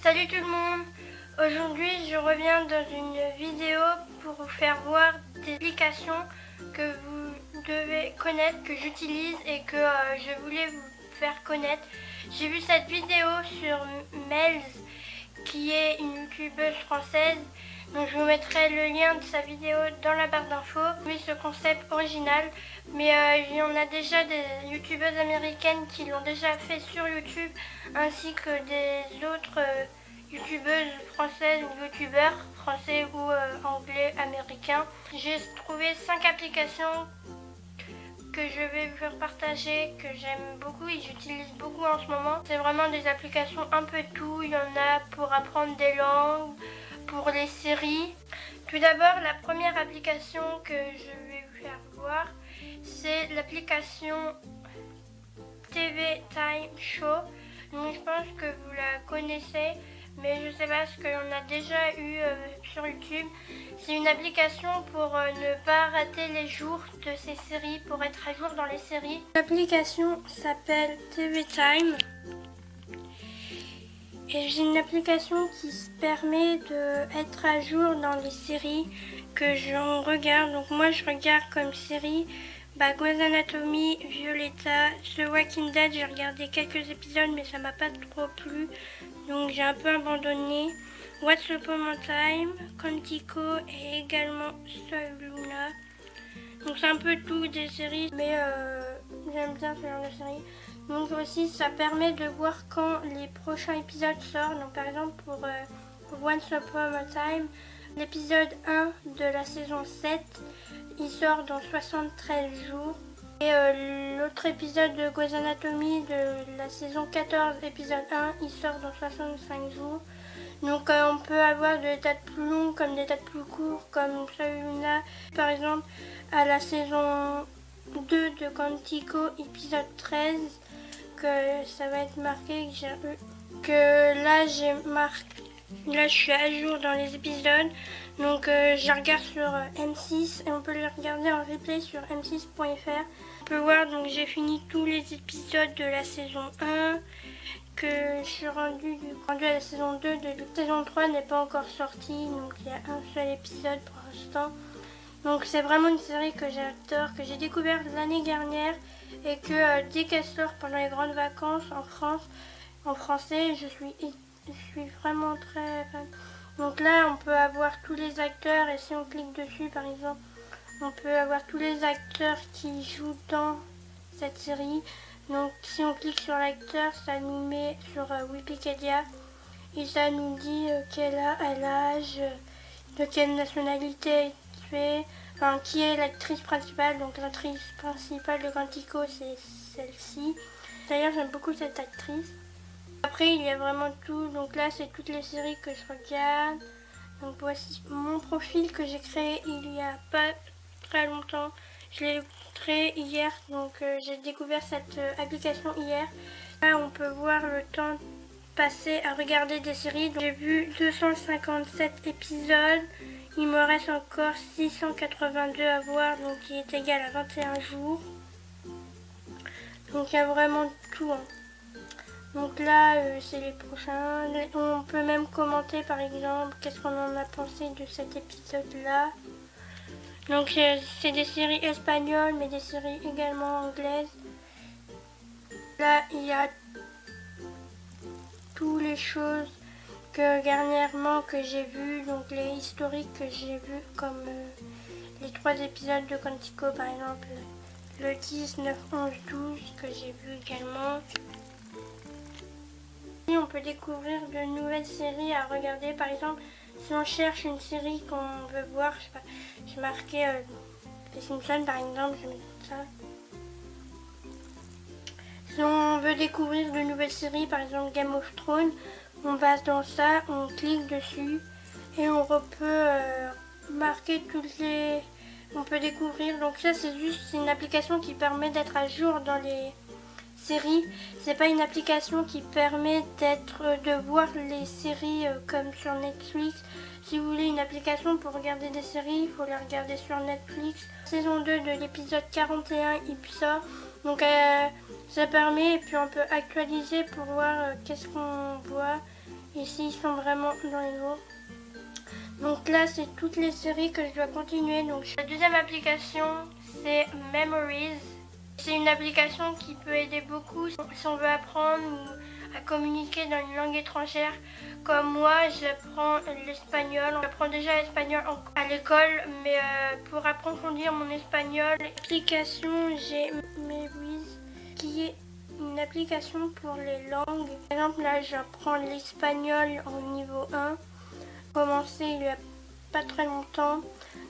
Salut tout le monde. Aujourd'hui je reviens dans une vidéo pour vous faire voir des applications que vous devez connaître, que j'utilise et que je voulais vous faire connaître. J'ai vu cette vidéo sur Melz, qui est une youtubeuse française. Donc je vous mettrai le lien de sa vidéo dans la barre d'infos. Oui, ce concept original, mais il y en a déjà des youtubeuses américaines qui l'ont déjà fait sur YouTube, ainsi que des autres youtubeuses françaises ou youtubeurs français ou anglais, américains. J'ai trouvé 5 applications que je vais vous faire partager, que j'aime beaucoup et j'utilise beaucoup en ce moment. C'est vraiment des applications un peu tout. Il y en a pour apprendre des langues, pour les séries. Tout d'abord, la première application que je vais vous faire voir, c'est l'application TV Time Show. Donc je pense que vous la connaissez, mais je sais pas ce qu'on a déjà eu sur YouTube. C'est une application pour ne pas rater les jours de ces séries, pour être à jour dans les séries. L'application s'appelle TV Time. Et j'ai une application qui se permet d'être à jour dans les séries que j'en regarde. Donc moi je regarde comme série Grey's Anatomy, Violetta, The Walking Dead. J'ai regardé quelques épisodes mais ça m'a pas trop plu. Donc j'ai un peu abandonné. What's Upon a Time, Quantico et également Luna. Donc c'est un peu tout des séries, mais j'aime bien ce genre de séries. Donc aussi ça permet de voir quand les prochains épisodes sortent. Donc par exemple pour Once Upon a Time, l'épisode 1 de la saison 7, il sort dans 73 jours. Et l'autre épisode de Grey's Anatomy de la saison 14, épisode 1, il sort dans 65 jours. Donc on peut avoir des dates plus longues comme des dates plus courtes, comme celui-là. Par exemple, à la saison 2 de Quantico, épisode 13, que ça va être marqué que là je suis à jour dans les épisodes. Donc je regarde sur M6 et on peut le regarder en replay sur m6.fr. On peut voir, donc j'ai fini tous les épisodes de la saison 1, que je suis rendue à la saison 2, de la saison 3 n'est pas encore sortie, donc il y a un seul épisode pour l'instant. Donc c'est vraiment une série que j'adore, que j'ai découverte l'année dernière et que dès qu'elle sort pendant les grandes vacances en France, en français, je suis vraiment très fan. Donc là on peut avoir tous les acteurs et si on clique dessus par exemple, on peut avoir tous les acteurs qui jouent dans cette série. Donc si on clique sur l'acteur, ça nous met sur Wikipédia et ça nous dit quel âge, de quelle nationalité il fait, enfin qui est l'actrice principale. Donc l'actrice principale de Quantico, c'est celle-ci. D'ailleurs j'aime beaucoup cette actrice. Après il y a vraiment tout, donc là c'est toutes les séries que je regarde. Donc voici mon profil que j'ai créé il y a pas très longtemps. Je l'ai créé hier, donc j'ai découvert cette application hier. Là on peut voir le temps passé à regarder des séries. J'ai vu 257 épisodes, il me reste encore 682 à voir, donc il est égal à 21 jours. Donc il y a vraiment tout. Donc là c'est les prochains. On peut même commenter par exemple qu'est-ce qu'on en a pensé de cet épisode là. Donc c'est des séries espagnoles mais des séries également anglaises. Là il y a toutes les choses que dernièrement que j'ai vues, donc les historiques que j'ai vus comme les 3 épisodes de Quantico par exemple, le 10, 9, 11, 12 que j'ai vu également. Et on peut découvrir de nouvelles séries à regarder. Par exemple, si on cherche une série qu'on veut voir, je sais pas, j'ai marqué les Simpsons par exemple, je mets ça. Si on veut découvrir de nouvelles séries, par exemple Game of Thrones, on va dans ça, on clique dessus et on peut marquer toutes les... On peut découvrir, donc ça c'est une application qui permet d'être à jour dans les séries. C'est pas une application qui permet de voir les séries comme sur Netflix. Si vous voulez une application pour regarder des séries, il faut les regarder sur Netflix. Saison 2 de l'épisode 41, il sort. Donc ça permet, et puis on peut actualiser pour voir qu'est-ce qu'on voit. Et ici ils sont vraiment dans les mots. Donc là c'est toutes les séries que je dois continuer. Donc la deuxième application c'est Memories. C'est une application qui peut aider beaucoup si on veut apprendre ou à communiquer dans une langue étrangère. Comme moi, j'apprends l'espagnol. J'apprends déjà l'espagnol à l'école, mais pour approfondir mon espagnol, l'application j'ai Memories qui est une application pour les langues. Par exemple, là, j'apprends l'espagnol en niveau 1. Commencé il n'y a pas très longtemps.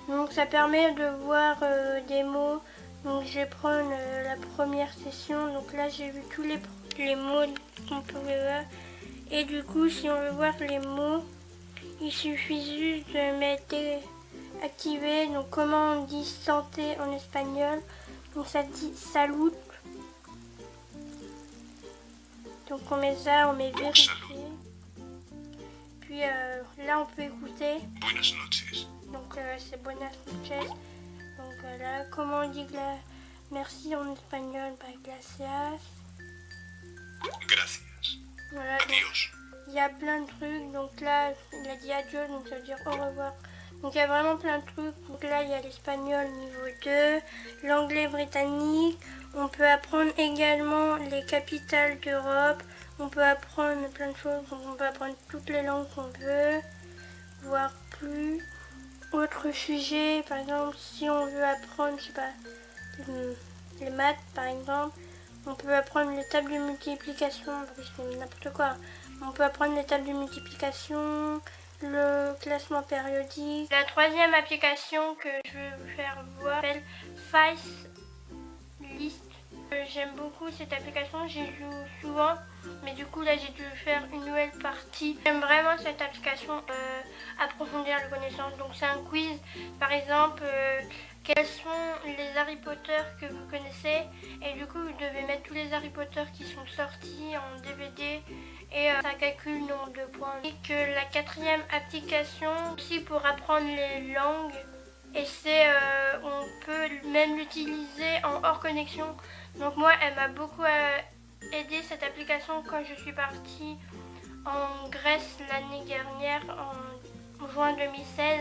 Donc ça permet de voir des mots. Donc je vais prendre la première session. Donc là j'ai vu tous les mots qu'on pouvait voir. Et du coup si on veut voir les mots, il suffit juste de mettre activer. Donc comment on dit santé en espagnol. Donc ça dit salud. Donc on met ça, on met vérifier. Puis là on peut écouter. Buenas noches. Donc c'est buenas noches. Donc là, comment on dit merci en espagnol? Gracias. Gracias. Voilà, Adiós. il y a plein de trucs. Donc là, il a dit adieu, donc ça veut dire au revoir. Donc il y a vraiment plein de trucs. Donc là, il y a l'espagnol niveau 2, l'anglais britannique. On peut apprendre également les capitales d'Europe. On peut apprendre plein de choses. Donc on peut apprendre toutes les langues qu'on veut, voire plus. Autre sujet, par exemple, si on veut apprendre, je sais pas, les maths par exemple, on peut apprendre les tables de multiplication, c'est n'importe quoi. On peut apprendre les tables de multiplication, le classement périodique. La troisième application que je vais vous faire voir s'appelle Face List. J'aime beaucoup cette application, j'y joue souvent, mais du coup là j'ai dû faire une nouvelle partie. J'aime vraiment cette application, approfondir les connaissances. Donc c'est un quiz, par exemple, quels sont les Harry Potter que vous connaissez, et du coup vous devez mettre tous les Harry Potter qui sont sortis en DVD, et ça calcule le nombre de points. Et que la quatrième application aussi pour apprendre les langues, et c'est on peut même l'utiliser en hors connexion. Donc moi elle m'a beaucoup aidé cette application quand je suis partie en Grèce l'année dernière en juin 2016.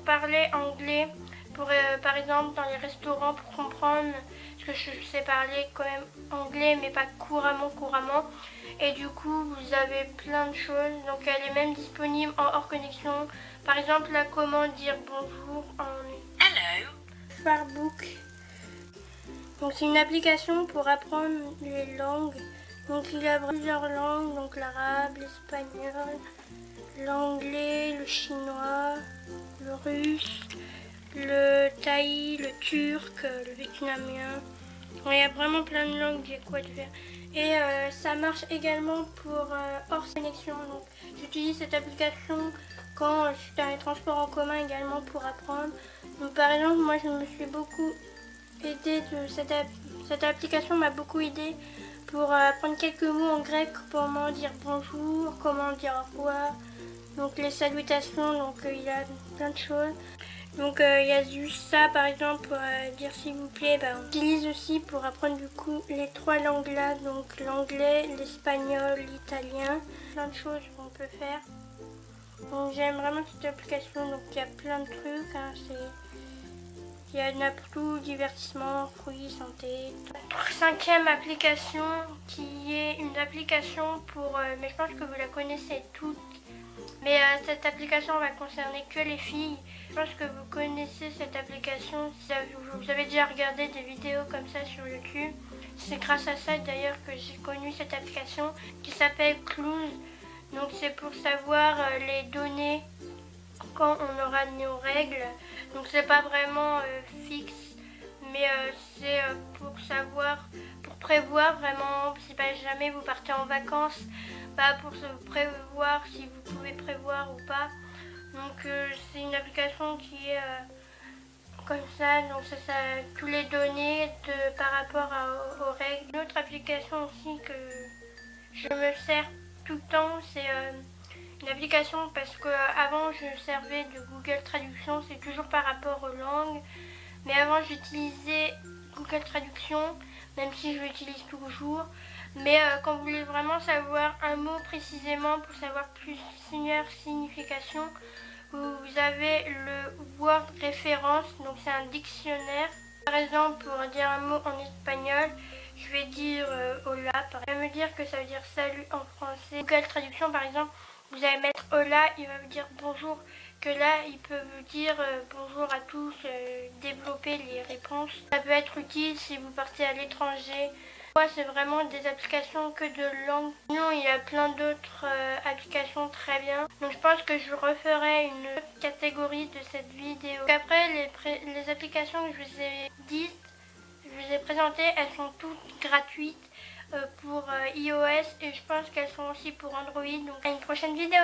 Parler anglais pour par exemple dans les restaurants pour comprendre, parce que je sais parler quand même anglais mais pas couramment, et du coup vous avez plein de choses. Donc elle est même disponible en hors connexion. Par exemple là, comment dire bonjour en Hello. Farbook. Donc c'est une application pour apprendre les langues. Donc il y a plusieurs langues, donc l'arabe, l'espagnol, l'anglais, le chinois, le russe, le thaï, le turc, le vietnamien. Il y a vraiment plein de langues, j'ai quoi de faire. Et ça marche également pour hors connexion. Donc j'utilise cette application quand je suis dans les transports en commun également pour apprendre. Donc par exemple, moi je me suis beaucoup aidée de cette application m'a beaucoup aidée pour apprendre quelques mots en grec, comment dire bonjour, comment dire au revoir. Donc les salutations, donc il y a plein de choses. Donc il y a juste ça par exemple pour dire s'il vous plaît. On utilise aussi pour apprendre du coup les trois langues là, donc l'anglais, l'espagnol, l'italien. Plein de choses qu'on peut faire. Donc j'aime vraiment cette application, donc il y a plein de trucs. Il y en a pour tout, divertissement, fruits, santé. Cinquième application qui est une application pour, mais je pense que vous la connaissez toutes. Mais cette application va concerner que les filles. Je pense que vous connaissez cette application si vous avez déjà regardé des vidéos comme ça sur YouTube. C'est grâce à ça d'ailleurs que j'ai connu cette application qui s'appelle Clues. Donc c'est pour savoir les données quand on aura nos règles. Donc c'est pas vraiment fixe, mais c'est pour savoir, pour prévoir vraiment si par jamais vous partez en vacances, pour se prévoir si vous pouvez prévoir ou pas. Donc c'est une application qui est comme ça, donc ça tous les données par rapport aux règles. Une autre application aussi que je me sers tout le temps, c'est une application parce qu'avant je servais de Google Traduction, c'est toujours par rapport aux langues, mais avant j'utilisais Google Traduction, même si je l'utilise toujours, Mais quand vous voulez vraiment savoir un mot précisément pour savoir plusieurs significations, vous avez le Word Référence, donc c'est un dictionnaire. Par exemple, pour dire un mot en espagnol, je vais dire hola. Il va me dire que ça veut dire salut en français. Google Traduction, par exemple, vous allez mettre hola, il va vous dire bonjour. Que là, il peut vous dire bonjour à tous, développer les réponses. Ça peut être utile si vous partez à l'étranger. Moi, c'est vraiment des applications que de langue. Sinon, il y a plein d'autres applications très bien. Donc, je pense que je referai une autre catégorie de cette vidéo. Donc, après, les applications que je vous ai dites, je vous ai présentées, elles sont toutes gratuites pour iOS et je pense qu'elles sont aussi pour Android. Donc, à une prochaine vidéo.